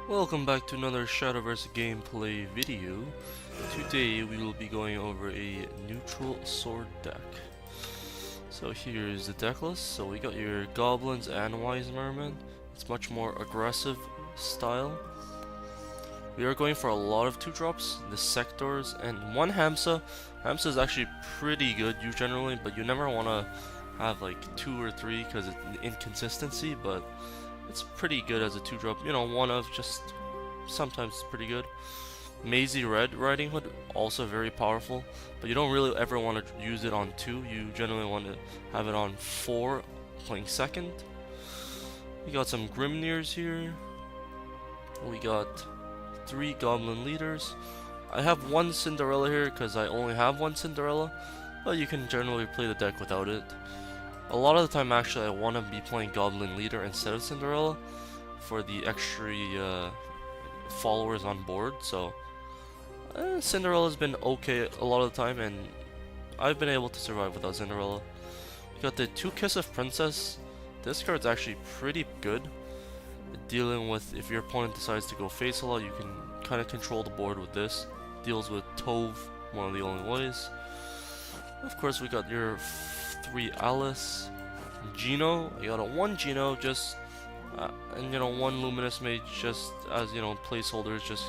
Welcome back to another Shadowverse gameplay video. Today we will be going over a neutral sword deck. So here's the deck list. So we got your goblins and wise merman. It's much more aggressive style. We are going for a lot of 2-drops, the sectors, and one Hamsa. Hamsa is actually pretty good you generally, but you never want to have like 2 or 3 because it's inconsistency, but it's pretty good as a 2-drop. You know, one of just sometimes it's pretty good. Maisie Red Riding Hood, also very powerful, but you don't really ever want to use it on 2. You generally want to have it on 4, playing second. We got some Grimnirs here. We got 3 Goblin Leaders. I have 1 Cinderella here because I only have 1 Cinderella, but you can generally play the deck without it. A lot of the time actually I want to be playing Goblin Leader instead of Cinderella for the extra followers on board, so Cinderella's been okay a lot of the time and I've been able to survive without Cinderella. We got the 2 Kiss of Princess. This card's actually pretty good, dealing with if your opponent decides to go face a lot, you can kind of control the board with this. Deals with Tove, one of the only ways. Of course we got your 3 Alice, Gino. You got a 1 Gino just and you know 1 Luminous Mage just as, you know, placeholders, just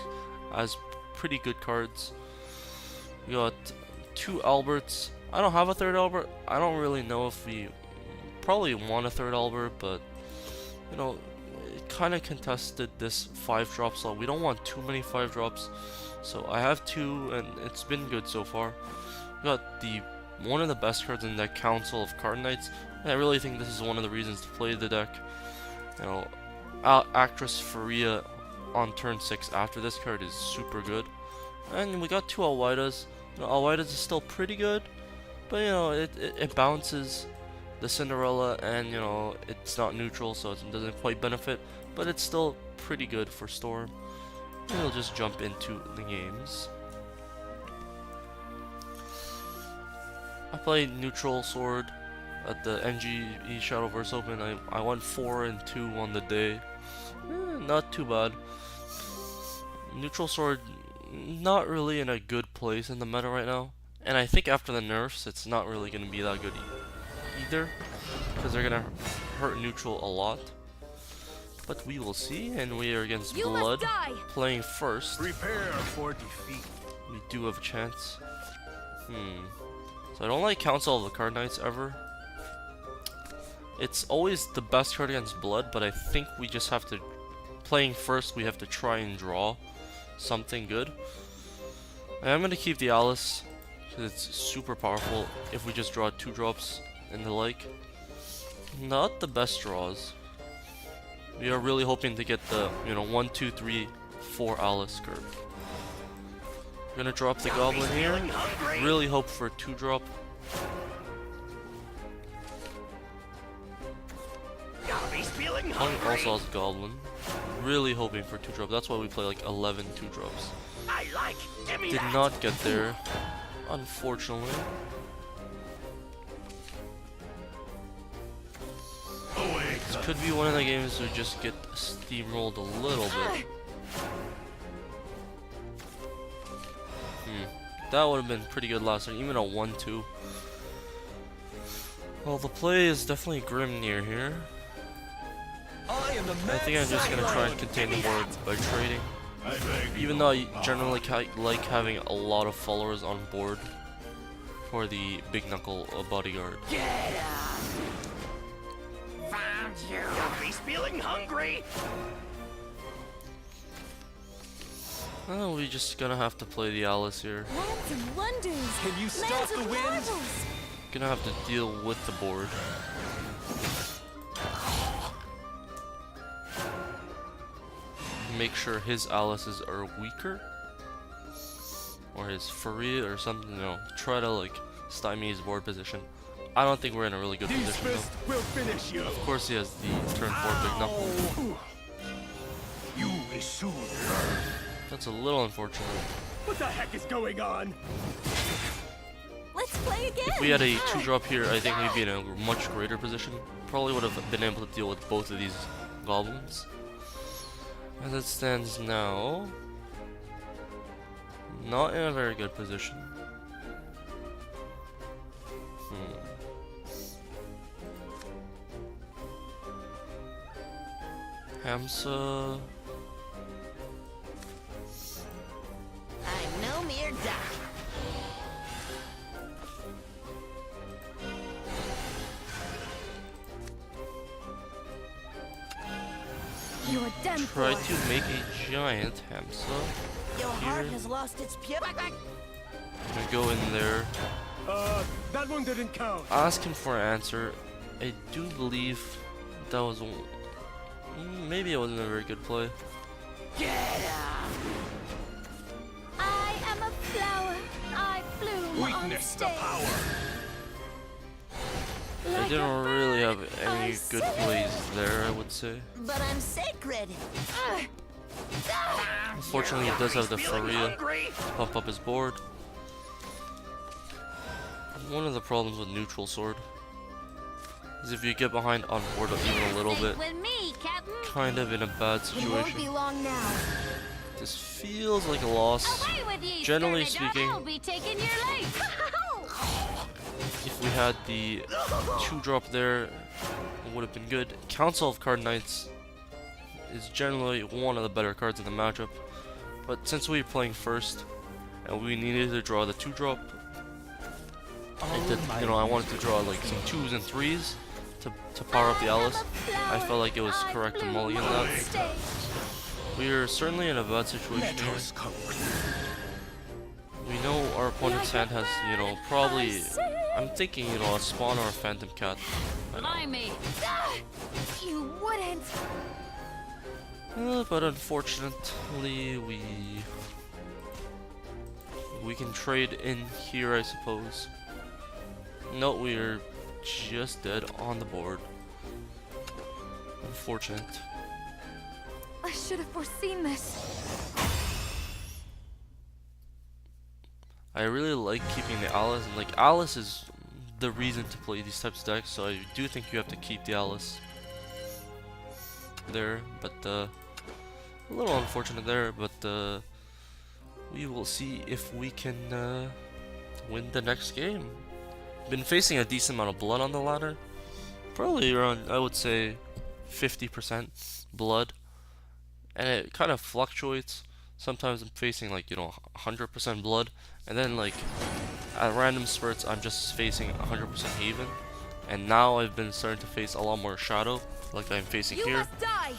as pretty good cards. We got 2 Alberts. I don't have a 3rd Albert. I don't really know if we probably want a 3rd Albert, but you know, it kind of contested this 5-drop slot. We don't want too many 5-drops, so I have 2 and it's been good so far. We got the one of the best cards in the Council of Card Knights, and I really think this is one of the reasons to play the deck. You know, Actress Faria on turn 6 after this card is super good. And we got 2 Alwaidas. You know, Alwaidas is still pretty good, but you know, it bounces the Cinderella, and you know, it's not neutral, so it doesn't quite benefit, but it's still pretty good for Storm. And we'll just jump into the games. I played neutral sword at the NGE Shadowverse Open. I went 4-2 on the day. Not too bad. Neutral sword, not really in a good place in the meta right now. And I think after the nerfs, it's not really going to be that good either, because they're going to hurt neutral a lot. But we will see, and we are against Blood, playing first. Prepare for defeat. We do have a chance. So I don't like Council of the Card Knights ever. It's always the best card against Blood, but I think we just have to, playing first, we have to try and draw something good. And I'm going to keep the Alice, because it's super powerful if we just draw 2-drops and the like. Not the best draws. We are really hoping to get the, you know, 1, 2, 3, 4 Alice curve. We're gonna drop the Goblin here. Really hope for a 2-drop. Punk also has Goblin. Really hoping for 2-drop. That's why we play like 11 2-drops. Did not get there, unfortunately. This could be one of the games we just get steamrolled a little bit. That would have been pretty good last turn, even a 1-2. Well, the play is definitely Grimnir here. I think I'm just gonna try and contain the board by trading. Even though I generally like having a lot of followers on board for the Big Knuckle bodyguard. Found you. He's feeling hungry. Oh, we just gonna have to play the Alice here. Lands and wonders. Can you stop the wind? Gonna have to deal with the board. Make sure his Alices are weaker, or his Faria or something. You know, try to like stymie his board position. I don't think we're in a really good position though. Will finish you. Of course, he has the turn 4 Big Knuckle. You will soon. That's a little unfortunate. What the heck is going on? Let's play again. If we had a 2-drop here, I think we'd be in a much greater position. Probably would have been able to deal with both of these goblins. As it stands now, not in a very good position. Hamsa. I'm no mere duck. You're done Try for. to make a giant Hamsa. Your heart Here. has lost its pure. Gonna go in there. That one didn't count. Ask him for an answer. I do believe that was maybe it wasn't a very good play. Get up. I am a flower. I bloom on Weakness stage. to power. I Like didn't a really bird, have I any good sing. plays there, I would say. But I'm sacred. Ugh. Unfortunately, he does have the Feeling Faria hungry? to pump up his board. One of the problems with neutral sword is if you get behind on board even a little bit, With me, Captain. kind of in a bad It won't be situation. long now. This feels like a loss. Away with ye, Generally Skirmish, or speaking, I'll be taking your life. if we had the 2-drop there, it would have been good. Council of Card Knights is generally one of the better cards in the matchup, but since we were playing first and we needed to draw the 2-drop, I wanted to draw like some 2s and 3s to power up the Alice. I felt like it was correct to mulligan that. We are certainly in a bad situation here. We know our opponent's hand has, probably, I'm thinking, a Spawn or a Phantom Cat. I know. Blimey. You wouldn't. But unfortunately, we can trade in here, I suppose. No, we are just dead on the board. Unfortunate. I should have foreseen this. I really like keeping the Alice, and like Alice is the reason to play these types of decks, so I do think you have to keep the Alice there, but a little unfortunate there, but we will see if we can win the next game. Been facing a decent amount of blood on the ladder, probably around, I would say, 50% blood, and it kind of fluctuates. Sometimes I'm facing like 100% blood, and then like at random spurts I'm just facing 100% Haven, and now I've been starting to face a lot more Shadow, like I'm facing You here. must die.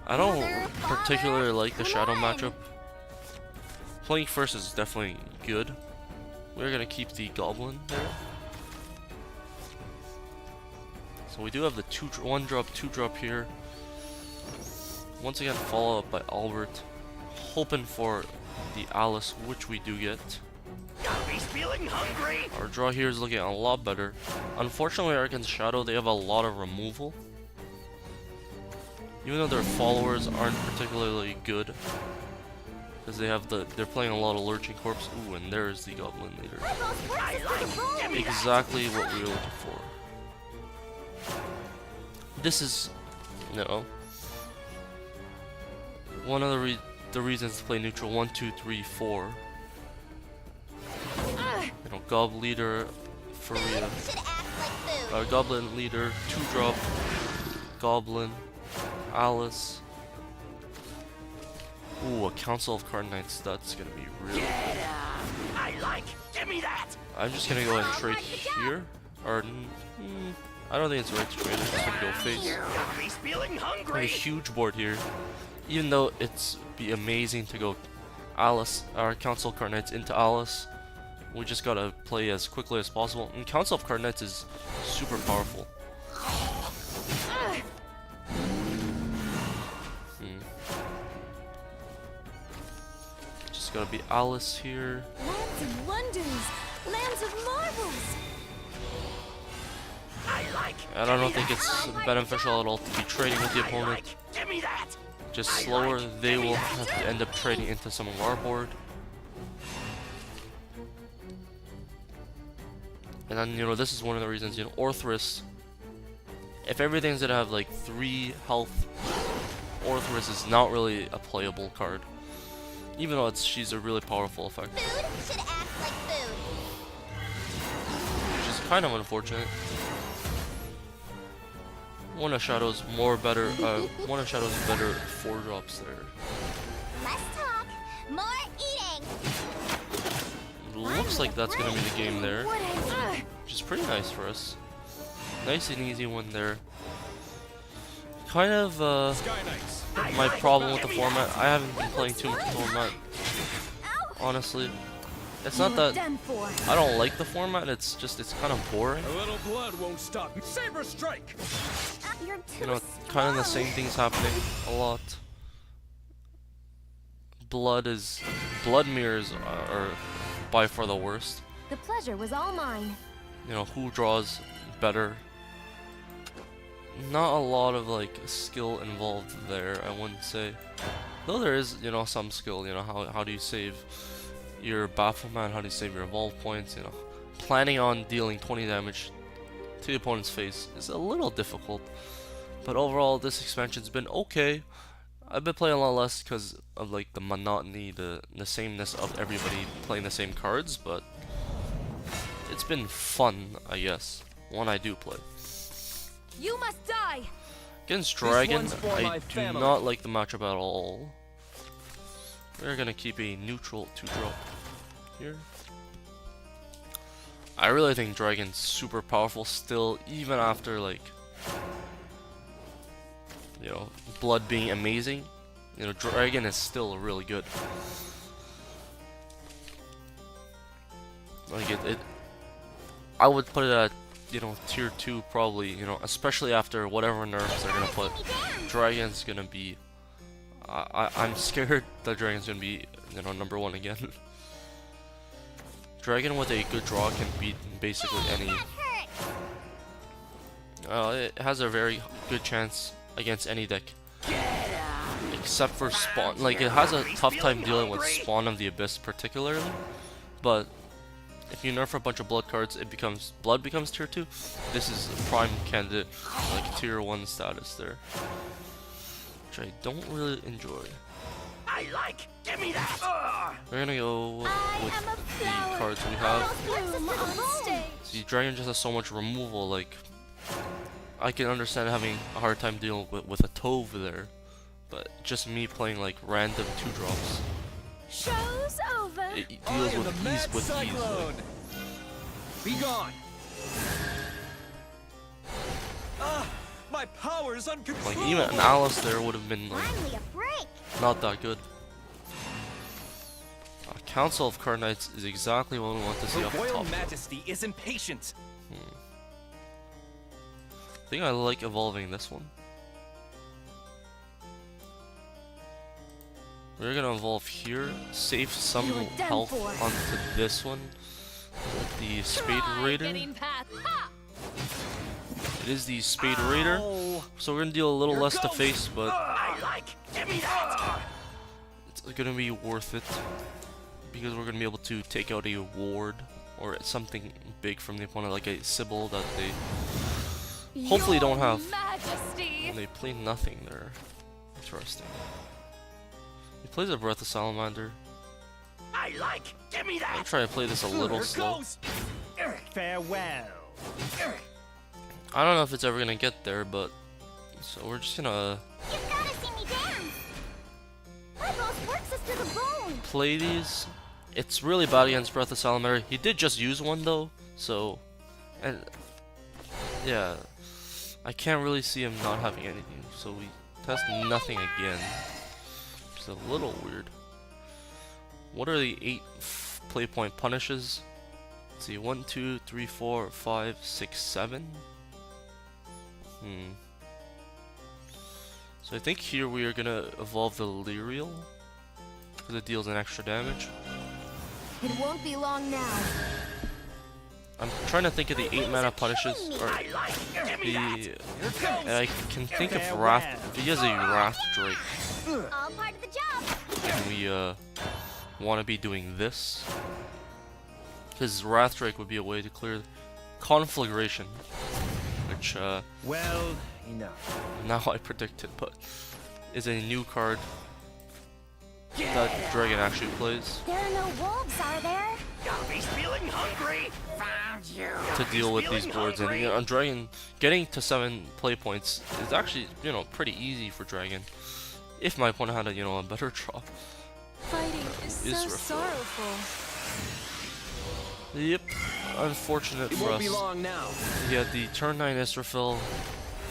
I don't Mother, Father, particularly like the come Shadow on. matchup. Playing first is definitely good. We're gonna keep the Goblin there. So we do have the 1-drop, 2-drop here. Once again, follow up by Albert. Hoping for the Alice, which we do get. Gobby's feeling hungry. Our draw here is looking a lot better. Unfortunately, against Shadow, they have a lot of removal. Even though their followers aren't particularly good, because they're playing a lot of Lurching Corpse. Ooh, and there's the Goblin Leader. I like. Give me that. Exactly what we were looking for. This is, one of the reasons to play neutral. 1, 2, 3, 4. Gob Leader, Faria. Should act like food. Goblin Leader, 2-drop, Goblin, Alice. Ooh, a Council of Card Knights. That's gonna be really. Get up. I like. Give me that. I'm just gonna go ahead and trade here. Or, I don't think it's right to trade. I'm just gonna go face. Gobby's feeling A hungry. huge board here. Even though it's be amazing to go Alice, or Council of Card Knights into Alice, we just gotta play as quickly as possible. And Council of Card Knights is super powerful. Just gotta be Alice here. Lands of wonders. Lands of marvels. I like. And I don't think it's beneficial at all to be trading with the I opponent. like. Give me that. Just slower, they will have to end up trading into some of our board. And then, this is one of the reasons, Orthrus, if everything's gonna have like 3 health Orthrus is not really a playable card, even though she's a really powerful effect, Food should act like food. which is kind of unfortunate. One of Shadow's better 4-drops there. Less talk, more eating. Looks like that's gonna be the game there, Whatever. which is pretty nice for us. Nice and easy one there. Kind of my problem with the format. I haven't been playing too much format, honestly. It's not that Done for. I don't like the format, it's just it's kind of boring. A little blood won't stop me. Saber strike! You're too You know, kind of the same things happening a lot. Blood mirrors are by far the worst. The pleasure was all mine. You know, who draws better? Not a lot of like skill involved there, I wouldn't say. Though there is, you know, some skill. You know, how do you save your Baffleman? How do you save your evolve points? You know, planning on dealing 20 damage to the opponent's face is a little difficult. But overall, this expansion's been okay. I've been playing a lot less because of like the monotony, the sameness of everybody playing the same cards. But it's been fun, I guess, when I do play. You must die. Against Dragon, one's for I my do family. not like the matchup at all. We're gonna keep a neutral 2-drop here. I really think Dragon's super powerful still, even after like, you know, Blood being amazing. You know, Dragon is still really good. Like I would put it at, you know, tier 2 probably, you know, especially after whatever nerfs they're gonna put. Dragon's gonna be, I'm scared that Dragon's gonna be, you know, number 1 again. Dragon with a good draw can beat basically any. It has a very good chance against any deck, except for Spawn. Like, it has a tough time dealing with Spawn of the Abyss particularly, but if you nerf a bunch of blood cards, Blood becomes tier 2. This is a prime candidate, like tier 1 status there, which I don't really enjoy. I like. Give me that. We're gonna go with the cards we have. See, Dragon just has so much removal. Like, I can understand having a hard time dealing with a Tove there, but just me playing like random 2-drops. Show's over. It deals with ease. Like. Be gone. My power's uncontrollable. Like, even an Alice there would have been like Finally a break. not that good. Council of Card Knights is exactly what we want to see Her off the Royal top. Majesty is impatient. I think I like evolving this one. We're gonna evolve here, save some You're done health for. onto this one. The Spade Raider. It is the Spade Raider, so we're gonna deal a little less to face, but I like. Give me that. it's gonna be worth it because we're gonna be able to take out a ward or something big from the opponent, like a Sybil that they hopefully don't have. Majesty. And they play nothing there. Interesting. He plays a Breath of Salamander. I like. Give me I'll that. try to play this a little Here slow. goes. Farewell. I don't know if it's ever gonna get there, but so we're just gonna You've gotta see me dance. My boss works us to the bone. play these. It's really bad against Breath of Salamander. He did just use one though, so and yeah, I can't really see him not having anything. So we test nothing again. It's a little weird. What are the 8 play point punishes? Let's see, 1, 2, 3, 4, 5, 6, 7. So I think here we are gonna evolve the Lyrial because it deals an extra damage. It won't be long now. I'm trying to think of the 8 mana punishes, or I like. Give me that. and I can think of Wrath. If he has a Wrath Drake, All part of the job. and we want to be doing this, because Wrath Drake would be a way to clear Conflagration, which Well, enough. now I predicted, but is a new card that Dragon actually plays There are no wolves, are there? Gobby's feeling hungry. Found you. to deal with these Feeling boards. And hungry? on Dragon, getting to 7 play points is actually, pretty easy for Dragon. If my opponent had a better draw. Fighting is so Israfil. sorrowful. Yep, unfortunate It for won't us. be long now. He had the turn 9 Israfil.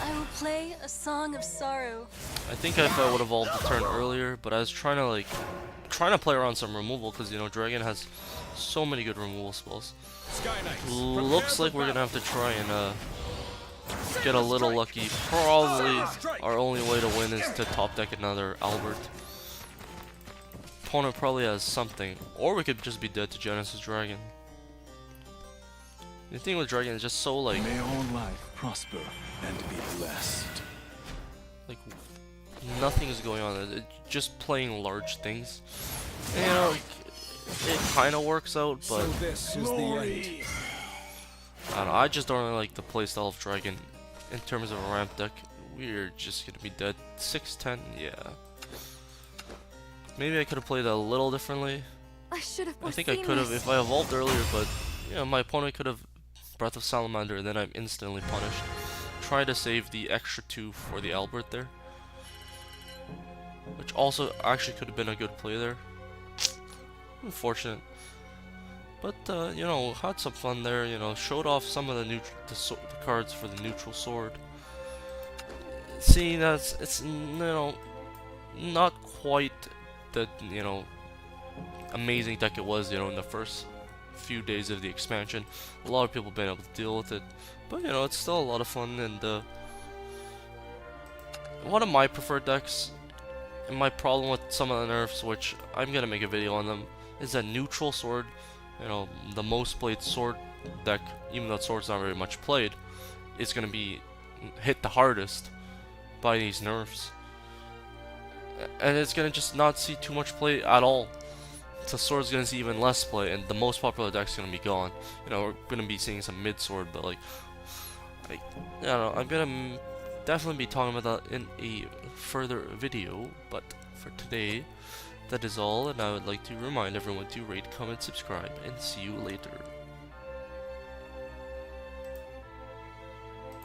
I will play a song of sorrow. I think if I would have evolved the turn earlier, but I was trying to play around some removal because Dragon has so many good removal spells. Sky Knights, Looks prepare like for we're gonna battle. have to try and get a little lucky. Probably our only way to win is to top deck another Albert. Opponent probably has something, or we could just be dead to Genesis Dragon. The thing with Dragon is just so like May all life prosper and be blessed. nothing is going on. It's just playing large things. And, it kind of works out, but So this is the end. I don't know. I just don't really like the playstyle of Dragon in terms of a ramp deck. We're just gonna be dead. 6-10, yeah. Maybe I could have played that a little differently. I should have I think foreseen I could have this. if I evolved earlier, but my opponent could have Breath of Salamander, and then I'm instantly punished. Try to save the extra 2 for the Albert there, which also actually could have been a good play there. Unfortunate, but had some fun there. Showed off some of the cards for the neutral sword. Seeing that it's not quite the amazing deck it was in the first few days of the expansion. A lot of people have been able to deal with it, but it's still a lot of fun. And one of my preferred decks, and my problem with some of the nerfs, which I'm gonna make a video on them, is that neutral sword, the most played sword deck, even though sword's not very much played, is gonna be hit the hardest by these nerfs, and it's gonna just not see too much play at all. So sword's gonna see even less play, and the most popular deck's gonna be gone. We're gonna be seeing some mid sword, but I don't know. I'm gonna definitely be talking about that in a further video. But for today, that is all, and I would like to remind everyone to rate, comment, subscribe, and see you later.